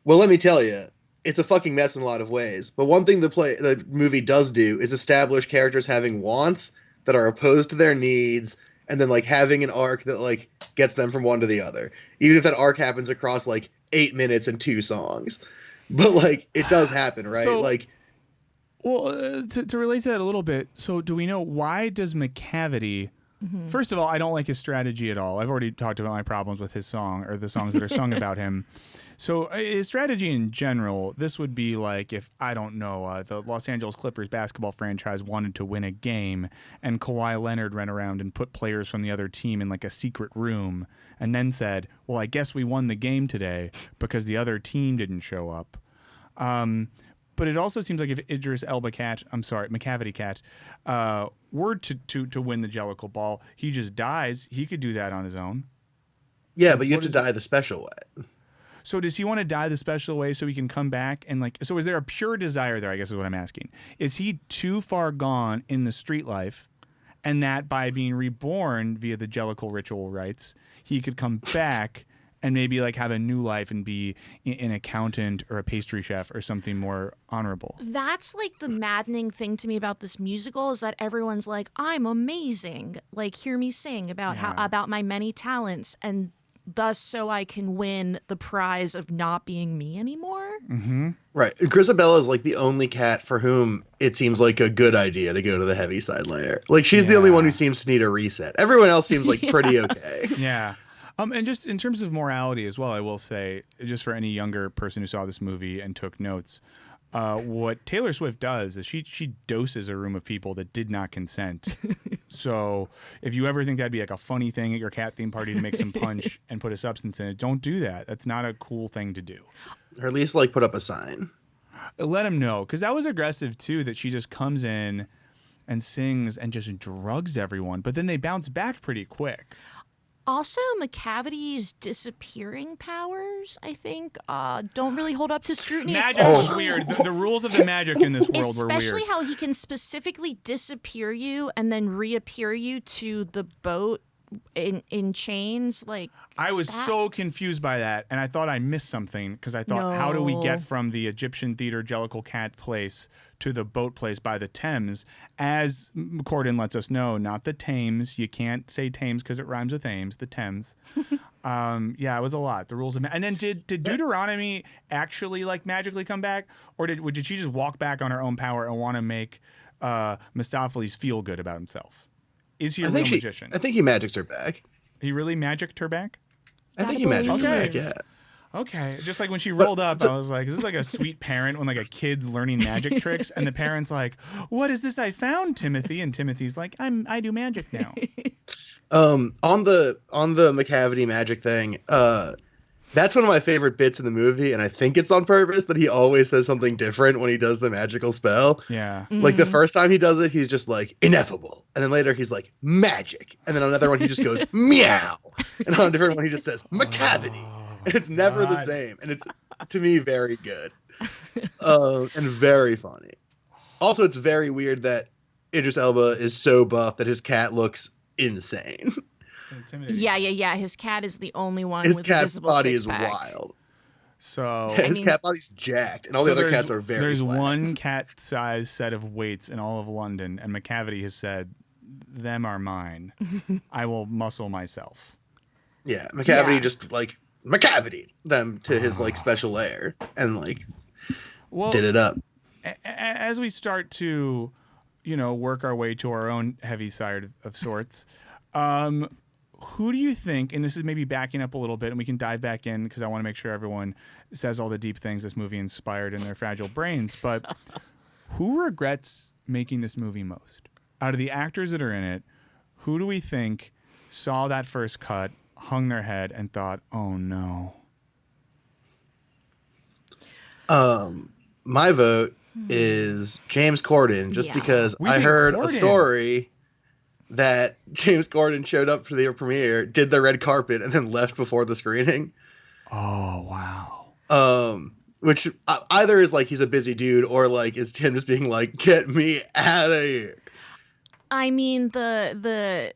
well, let me tell you. It's a fucking mess in a lot of ways. But one thing the movie does do is establish characters having wants that are opposed to their needs, and then like having an arc that like gets them from one to the other. Even if that arc happens across like 8 minutes and 2 songs. But like it does happen, right? So, like, well, to relate to that a little bit. So do we know why does McCavity First of all, I don't like his strategy at all. I've already talked about my problems with his song or the songs that are sung about him. So his strategy in general, this would be like if, I don't know, the Los Angeles Clippers basketball franchise wanted to win a game and Kawhi Leonard ran around and put players from the other team in like a secret room and then said, well, I guess we won the game today because the other team didn't show up. But it also seems like if Idris Elba McCavity Cat, were to win the Jellicle Ball, he just dies. He could do that on his own. Yeah, but you have to die the special way. So does he want to die the special way so he can come back and like? So is there a pure desire there? I guess is what I'm asking. Is he too far gone in the street life, and that by being reborn via the Jellicle ritual rites, he could come back and maybe like have a new life and be an accountant or a pastry chef or something more honorable? That's like the maddening thing to me about this musical is that everyone's like, I'm amazing. Like, hear me sing about about my many talents, and thus so I can win the prize of not being me anymore. Mm-hmm. Right. And Grisabella is like the only cat for whom it seems like a good idea to go to the heavy side layer. Like, she's the only one who seems to need a reset. Everyone else seems like pretty okay. Yeah. And just in terms of morality as well, I will say, just for any younger person who saw this movie and took notes, what Taylor Swift does is she doses a room of people that did not consent. So if you ever think that'd be like a funny thing at your cat theme party to make some punch and put a substance in it, don't do that. That's not a cool thing to do. Or at least like put up a sign. Let him know, because that was aggressive too, that she just comes in and sings and just drugs everyone, but then they bounce back pretty quick. Also, McCavity's disappearing powers, I think, don't really hold up to scrutiny. Magic is weird. The rules of the magic in this world were weird. Especially how he can specifically disappear you and then reappear you to the boat in chains. Like, I was so confused by that, and I thought I missed something because I thought, how do we get from the Egyptian theater Jellicle Cat place to the boat place by the Thames? As Corden lets us know, not the Thames. You can't say Thames because it rhymes with Ames. The Thames. Yeah, it was a lot. The rules of and then did Deuteronomy actually like magically come back, or did she just walk back on her own power and want to make Mistopheles feel good about himself? Is he a real magician? I think he magics her back. He really magicked her back? I think he magicked her back, yeah. Okay. Just like when she rolled up, I was like, is this like a sweet parent when like a kid's learning magic tricks and the parent's like, what is this I found, Timothy? And Timothy's like, I do magic now. On the McCavity magic thing, that's one of my favorite bits in the movie, and I think it's on purpose that he always says something different when he does the magical spell. Yeah. Like the first time he does it, he's just like, ineffable. And then later he's like, magic. And then on another one, he just goes, meow. And on a different one, he just says, McCavity. And it's never the same. And it's, to me, very good. And very funny. Also, it's very weird that Idris Elba is so buff that his cat looks insane. Yeah. His cat is the only one his with cat's visible body is six-pack. wild. So His cat body's jacked, and all the other cats are very There's flat. one cat-sized set of weights in all of London, and McCavity has said, them are mine. I will muscle myself. Yeah, McCavity just like McCavity them to his like special lair and like did it up. As we start to, work our way to our own heavy side of sorts, who do you think, and this is maybe backing up a little bit, and we can dive back in because I want to make sure everyone says all the deep things this movie inspired in their fragile brains, but who regrets making this movie most? Out of the actors that are in it, who do we think saw that first cut, hung their head, and thought, oh no? My vote is James Corden, just because I heard a story that James Corden showed up for the premiere, did the red carpet, and then left before the screening. Oh, wow. Which either is like he's a busy dude, or like is him just being like, get me out of here. I mean, his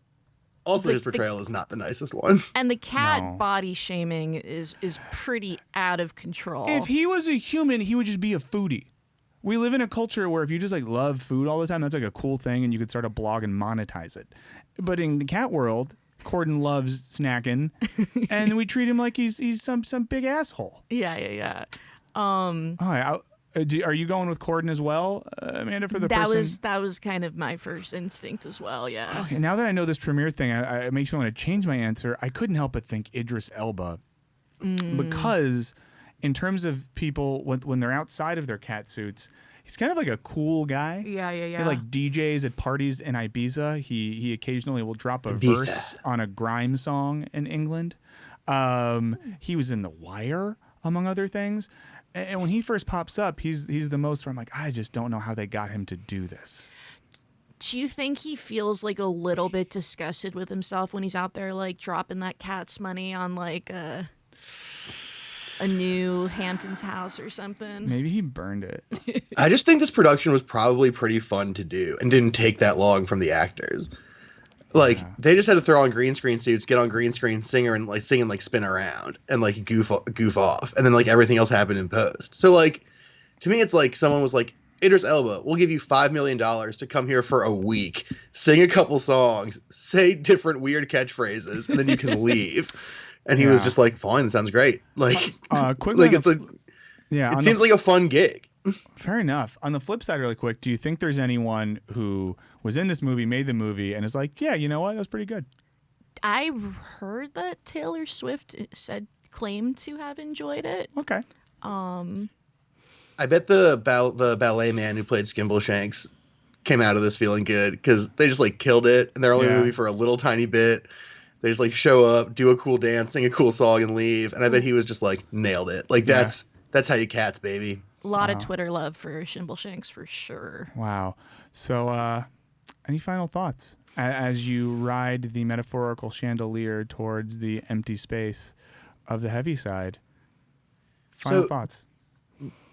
portrayal is not the nicest one. And the cat body shaming is pretty out of control. If he was a human, he would just be a foodie. We live in a culture where if you just like love food all the time, that's like a cool thing, and you could start a blog and monetize it. But in the cat world, Corden loves snacking, and we treat him like he's some big asshole. Yeah. All right, Are you going with Corden as well, Amanda, for the person? That was kind of my first instinct as well, yeah. Okay, now that I know this premiere thing, it makes me want to change my answer. I couldn't help but think Idris Elba. Because in terms of people, when they're outside of their cat suits, he's kind of like a cool guy. Yeah. He like DJs at parties in Ibiza. He occasionally will drop a verse on a grime song in England. He was in The Wire, among other things. And when he first pops up, he's the most where I'm like, I just don't know how they got him to do this. Do you think he feels like a little bit disgusted with himself when he's out there like dropping that cat's money on like a new Hamptons house or something? Maybe he burned it. I just think this production was probably pretty fun to do and didn't take that long from the actors. Like they just had to throw on green screen suits, get on green screen, sing and like spin around and like goof off, and then like everything else happened in post. So like to me, it's like someone was like, Idris Elba, we'll give you $5 million to come here for a week, sing a couple songs, say different weird catchphrases, and then you can leave. And he was just like, fine, that sounds great. Like, quickly, like it seems like a fun gig. Fair enough. On the flip side, really quick, do you think there's anyone who was in this movie, made the movie, and is like, yeah, you know what, that was pretty good? I heard that Taylor Swift claimed to have enjoyed it. Okay. I bet the ballet man who played Skimbleshanks came out of this feeling good because they just like killed it, and they're only in the movie for a little tiny bit. They just like show up, do a cool dance, sing a cool song, and leave. And I bet he was just like nailed it. Like that's how you cats, baby. A lot of Twitter love for Skimbleshanks for sure. Wow. So, any final thoughts as you ride the metaphorical chandelier towards the empty space of the heavy side? Final thoughts.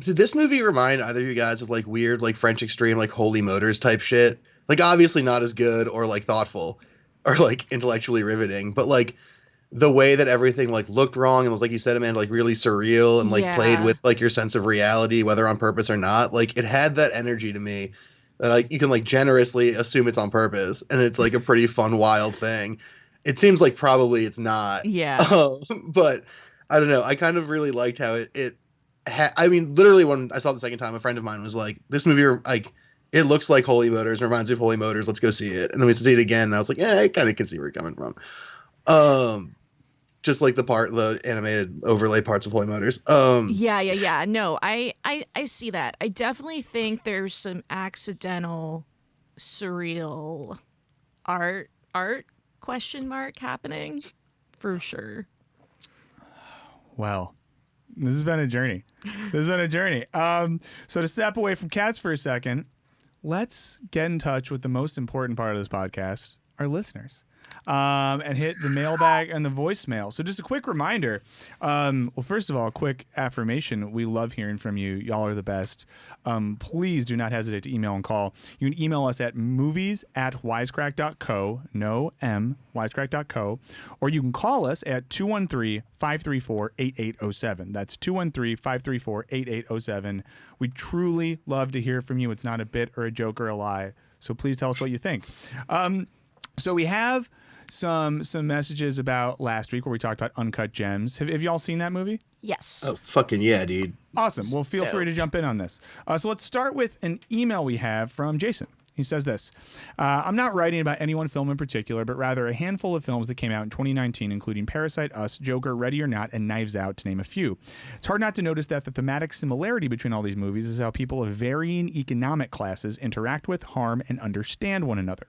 Did this movie remind either of you guys of like weird, like French Extreme, like Holy Motors type shit? Like obviously not as good or like thoughtful or like intellectually riveting, but like the way that everything like looked wrong and was, like you said, Amanda, like really surreal and like played with like your sense of reality, whether on purpose or not. Like it had that energy to me that like you can like generously assume it's on purpose, and it's like a pretty fun, wild thing. It seems like probably it's not. Yeah. But I don't know. I kind of really liked how I mean, literally when I saw it the second time, a friend of mine was like, this movie, like, it looks like Holy Motors, reminds me of Holy Motors, let's go see it. And then we see it again, and I was like, yeah, I kind of can see where you're coming from. Just like the animated overlay parts of Holy Motors. Yeah. No, I see that. I definitely think there's some accidental, surreal art question mark happening for sure. Well, this has been a journey. So to step away from cats for a second, let's get in touch with the most important part of this podcast, our listeners. And hit the mailbag and the voicemail. So just a quick reminder. Well, first of all, a quick affirmation. We love hearing from you. Y'all are the best. Please do not hesitate to email and call. You can email us at movies@wisecrack.co, no M, wisecrack.co, or you can call us at 213-534-8807. That's 213-534-8807. We truly love to hear from you. It's not a bit or a joke or a lie. So please tell us what you think. So we have some messages about last week where we talked about Uncut Gems. Have y'all seen that movie? Yes. Oh, fucking yeah, dude. Awesome. Well, feel free to jump in on this. So let's start with an email we have from Jason. He says this, I'm not writing about any one film in particular, but rather a handful of films that came out in 2019, including Parasite, Us, Joker, Ready or Not, and Knives Out, to name a few. It's hard not to notice that the thematic similarity between all these movies is how people of varying economic classes interact with, harm, and understand one another.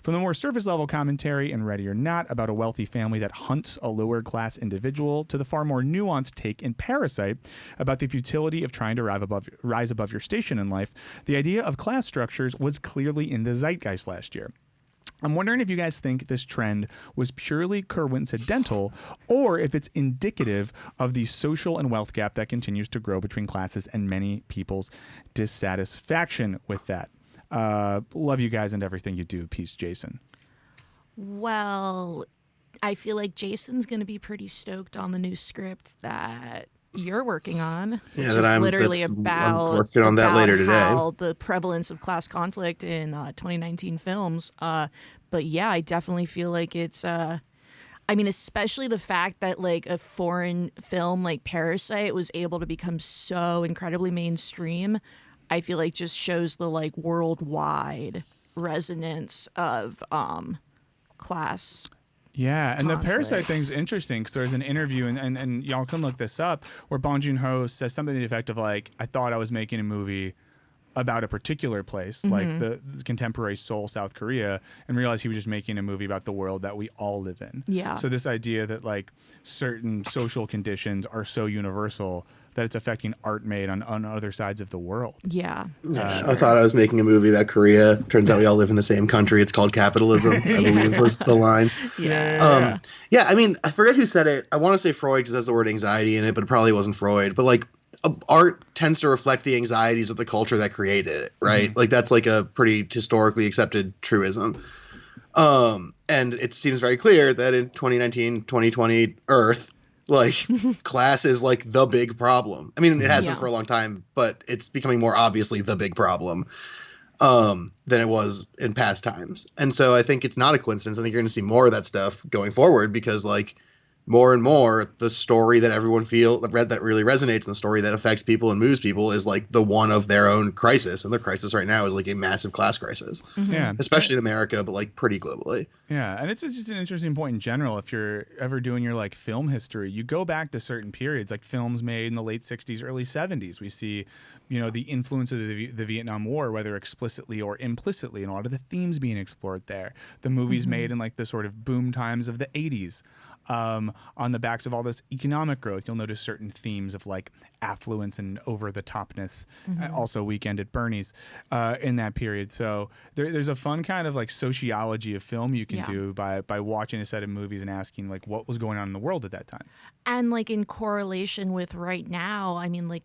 From the more surface-level commentary in Ready or Not about a wealthy family that hunts a lower-class individual to the far more nuanced take in Parasite about the futility of trying to rise above your station in life, the idea of class structures was clearly in the zeitgeist last year. I'm wondering if you guys think this trend was purely coincidental or if it's indicative of the social and wealth gap that continues to grow between classes and many people's dissatisfaction with that. Love you guys and everything you do. Peace, Jason. Well, I feel like Jason's going to be pretty stoked on the new script that you're working on. Yeah, that I'm literally I'm working on that later today. How the prevalence of class conflict in 2019 films. But yeah, I definitely feel like it's. I mean, especially the fact that like a foreign film like Parasite was able to become so incredibly mainstream, I feel like just shows the like worldwide resonance of class. Yeah, and conflict. the Parasite thing's interesting because there's an interview, and y'all can look this up, where Bong Joon-ho says something to the effect of like, I thought I was making a movie about a particular place, like the contemporary Seoul, South Korea, and realized he was just making a movie about the world that we all live in. Yeah. So this idea that like certain social conditions are so universal that it's affecting art made on other sides of the world. Yeah. I thought I was making a movie about Korea. Turns out we all live in the same country. It's called capitalism, I believe was the line. Yeah. Yeah, I mean, I forget who said it. I want to say Freud because it has the word anxiety in it, but it probably wasn't Freud. But like, art tends to reflect the anxieties of the culture that created it, right? Like that's like a pretty historically accepted truism. And it seems very clear that in 2019, 2020 Earth, like class is like the big problem. I mean, it has been for a long time, but it's becoming more obviously the big problem than it was in past times. And so I think it's not a coincidence. I think you're going to see more of that stuff going forward because like more and more the story that everyone that really resonates and the story that affects people and moves people is like the one of their own crisis. And their crisis right now is like a massive class crisis. Yeah. Especially in America, but like pretty globally. Yeah, and it's just an interesting point in general. If you're ever doing your like film history, you go back to certain periods, like films made in the late 60s, early 70s. We see, you know, the influence of the Vietnam War, whether explicitly or implicitly, and a lot of the themes being explored there. The movies made in like the sort of boom times of the 80s. On the backs of all this economic growth, you'll notice certain themes of like affluence and over-the-topness. Also Weekend at Bernie's in that period. So there's a fun kind of like sociology of film you can do by watching a set of movies and asking like what was going on in the world at that time. And like in correlation with right now, I mean, like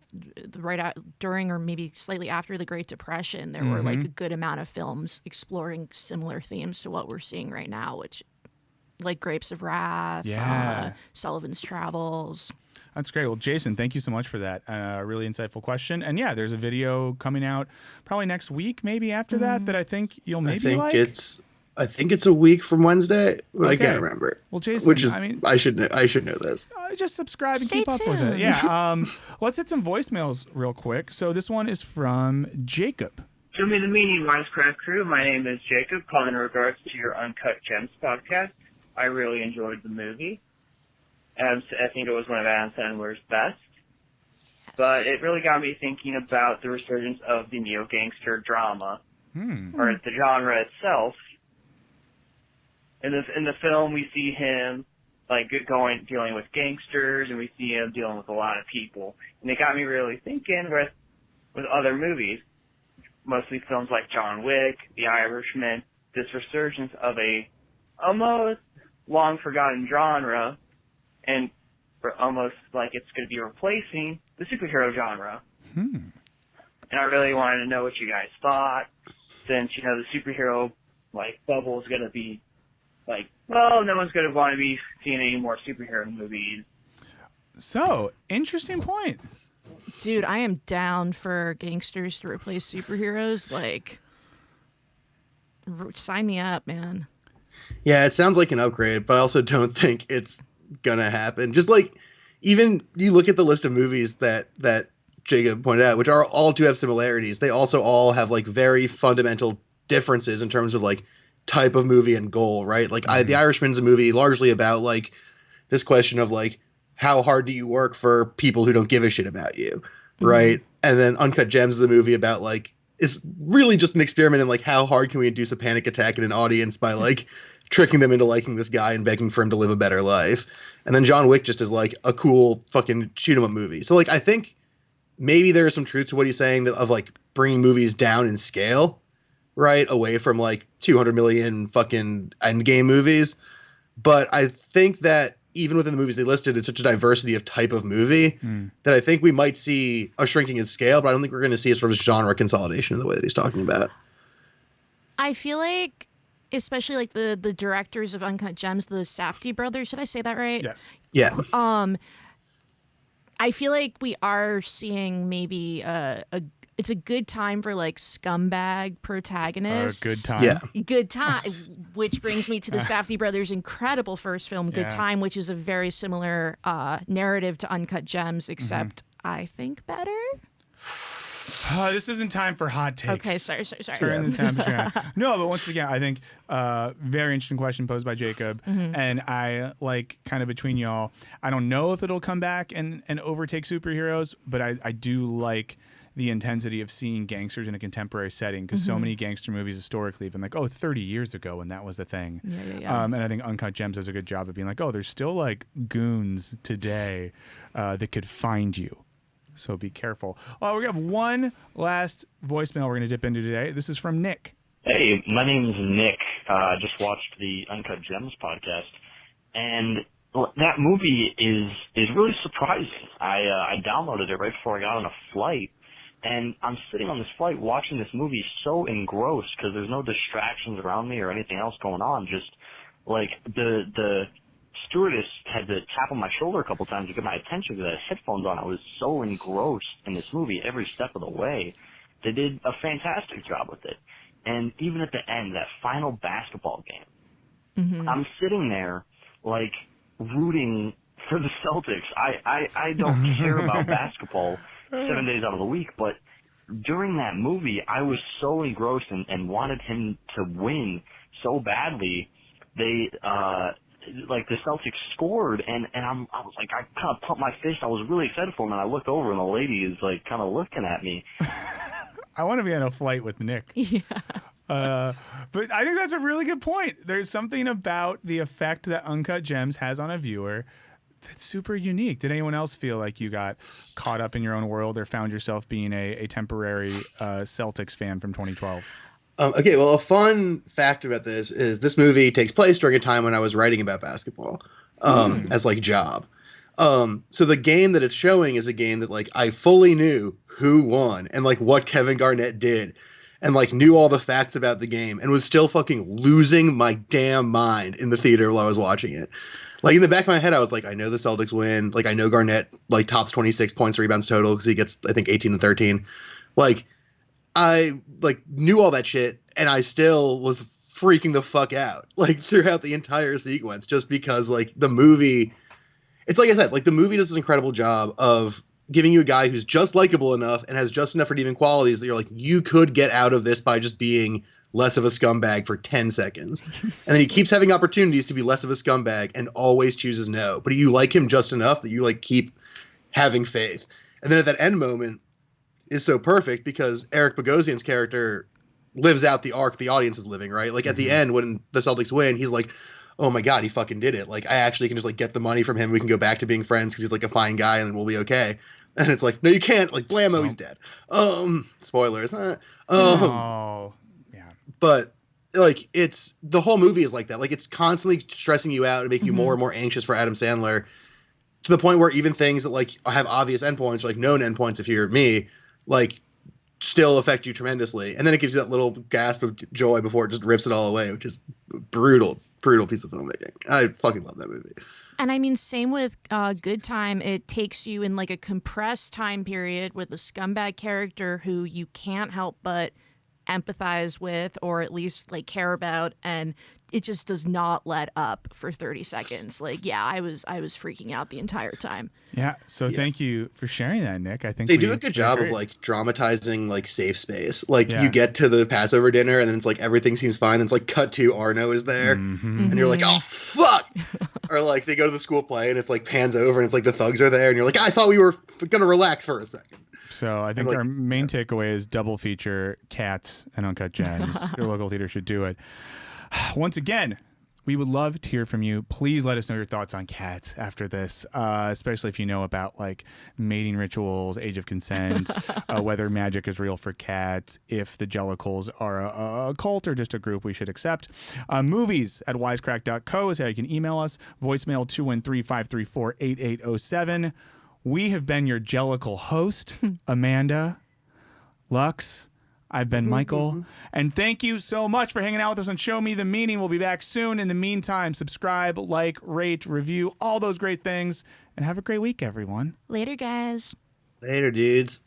during or maybe slightly after the Great Depression, there were like a good amount of films exploring similar themes to what we're seeing right now, which like Grapes of Wrath, Sullivan's Travels. That's great. Well, Jason, thank you so much for that. Really insightful question. And yeah, there's a video coming out probably next week, maybe after that I think you'll maybe like. I think it's a week from Wednesday, but I can't remember. Well, Jason, I should know this. Just subscribe and Stay keep up with it. Yeah. Let's hit some voicemails real quick. So this one is from Jacob. Show me the meaning, Wisecrack crew. My name is Jacob, calling in regards to your Uncut Gems podcast. I really enjoyed the movie. I think it was one of Adam Sandler's best. But it really got me thinking about the resurgence of the neo-gangster drama, or the genre itself. In the film, we see him like dealing with gangsters, and we see him dealing with a lot of people. And it got me really thinking with other movies, mostly films like John Wick, The Irishman, this resurgence of a almost long forgotten genre, and almost like it's going to be replacing the superhero genre. And I really wanted to know what you guys thought, since you know the superhero like bubble is going to be like, well, no one's going to want to be seeing any more superhero movies. So interesting point, dude. I am down for gangsters to replace superheroes. Like, sign me up, man. Yeah, it sounds like an upgrade, but I also don't think it's gonna happen. Just like, even you look at the list of movies that Jacob pointed out, which are all do have similarities, they also all have like very fundamental differences in terms of like type of movie and goal, right? Like The Irishman's a movie largely about like this question of like, how hard do you work for people who don't give a shit about you, right? And then Uncut Gems is a movie about like, it's really just an experiment in like how hard can we induce a panic attack in an audience by like tricking them into liking this guy and begging for him to live a better life. And then John Wick just is like a cool fucking shoot 'em up movie. So like, I think maybe there is some truth to what he's saying of like bringing movies down in scale, right? Away from like 200 million fucking Endgame movies. But I think that even within the movies they listed, it's such a diversity of type of movie that I think we might see a shrinking in scale, but I don't think we're going to see a sort of genre consolidation in the way that he's talking about. I feel like, especially like the directors of Uncut Gems, the Safdie brothers, should I say that right? Yes. Yeah. I feel like we are seeing maybe a it's a good time for like scumbag protagonists. Good time. Yeah. Good time, which brings me to the Safdie brothers' incredible first film, Good Time, which is a very similar narrative to Uncut Gems, except I think better. This isn't time for hot takes. Okay, sorry. Turn the temperature on. No, but once again, I think very interesting question posed by Jacob, and I like kind of between y'all. I don't know if it'll come back and overtake superheroes, but I do like the intensity of seeing gangsters in a contemporary setting, because so many gangster movies historically have been like, 30 years ago when that was the thing. Yeah. And I think Uncut Gems does a good job of being like, there's still like goons today that could find you. So be careful. We have one last voicemail we're going to dip into today. This is from Nick. Hey, my name is Nick. I just watched the Uncut Gems podcast, and that movie is really surprising. I downloaded it right before I got on a flight, and I'm sitting on this flight watching this movie so engrossed because there's no distractions around me or anything else going on. Just like the stewardess had to tap on my shoulder a couple times to get my attention because I had headphones on. I was so engrossed in this movie every step of the way. They did a fantastic job with it. And even at the end, that final basketball game, I'm sitting there like rooting for the Celtics. I don't care about basketball 7 days out of the week, but during that movie, I was so engrossed and wanted him to win so badly. They like the Celtics scored, and I was like, I kind of pumped my fist. I was really excited for him, and I looked over, and the lady is like kind of looking at me. I want to be on a flight with Nick. Yeah. But I think that's a really good point. There's something about the effect that Uncut Gems has on a viewer that's super unique. Did anyone else feel like you got caught up in your own world or found yourself being a temporary Celtics fan from 2012? Okay, well, a fun fact about this is this movie takes place during a time when I was writing about basketball as like job. So the game that it's showing is a game that like I fully knew who won and like what Kevin Garnett did and like knew all the facts about the game and was still fucking losing my damn mind in the theater while I was watching it. Like in the back of my head, I was like, I know the Celtics win. Like I know Garnett like tops 26 points, rebounds total because he gets, I think, 18 and 13. Like I like knew all that shit, and I still was freaking the fuck out like throughout the entire sequence, just because like the movie, it's like I said, like the movie does an incredible job of giving you a guy who's just likable enough and has just enough redeeming qualities that you're like, you could get out of this by just being less of a scumbag for 10 seconds. And then he keeps having opportunities to be less of a scumbag and always chooses no. But you like him just enough that you like keep having faith. And then at that end moment is so perfect because Eric Bogosian's character lives out the arc the audience is living, right? Like at the end when the Celtics win, he's like, oh my God, he fucking did it. Like I actually can just like get the money from him. We can go back to being friends because he's like a fine guy and then we'll be okay. And it's like, no, you can't. Like blammo, he's dead. Spoilers. But like it's the whole movie is like that. Like it's constantly stressing you out and making you more and more anxious for Adam Sandler to the point where even things that like have obvious endpoints, like known endpoints if you're me, like still affect you tremendously. And then it gives you that little gasp of joy before it just rips it all away, which is brutal piece of filmmaking. I fucking love that movie. And I mean, same with Good Time. It takes you in like a compressed time period with a scumbag character who you can't help but empathize with or at least like care about, and it just does not let up for 30 seconds. Like, yeah, I was freaking out the entire time. Yeah. So thank you for sharing that, Nick. I think they do a good job of like dramatizing like safe space. Like you get to the Passover dinner and then it's like everything seems fine. And it's like cut to Arno is there and you're like, oh fuck. Or like they go to the school play and it's like pans over and it's like the thugs are there and you're like, I thought we were gonna relax for a second. So I think our main takeaway is double feature Cats and Uncut Gems. Your local theater should do it. Once again, we would love to hear from you. Please let us know your thoughts on Cats after this, especially if you know about like mating rituals, age of consent, whether magic is real for cats, if the Jellicles are a cult or just a group we should accept. Movies at wisecrack.co is how you can email us. Voicemail 213-534-8807. We have been your Jellicle host, Amanda, Lux. I've been Michael. And thank you so much for hanging out with us on Show Me the Meaning. We'll be back soon. In the meantime, subscribe, like, rate, review, all those great things. And have a great week, everyone. Later, guys. Later, dudes.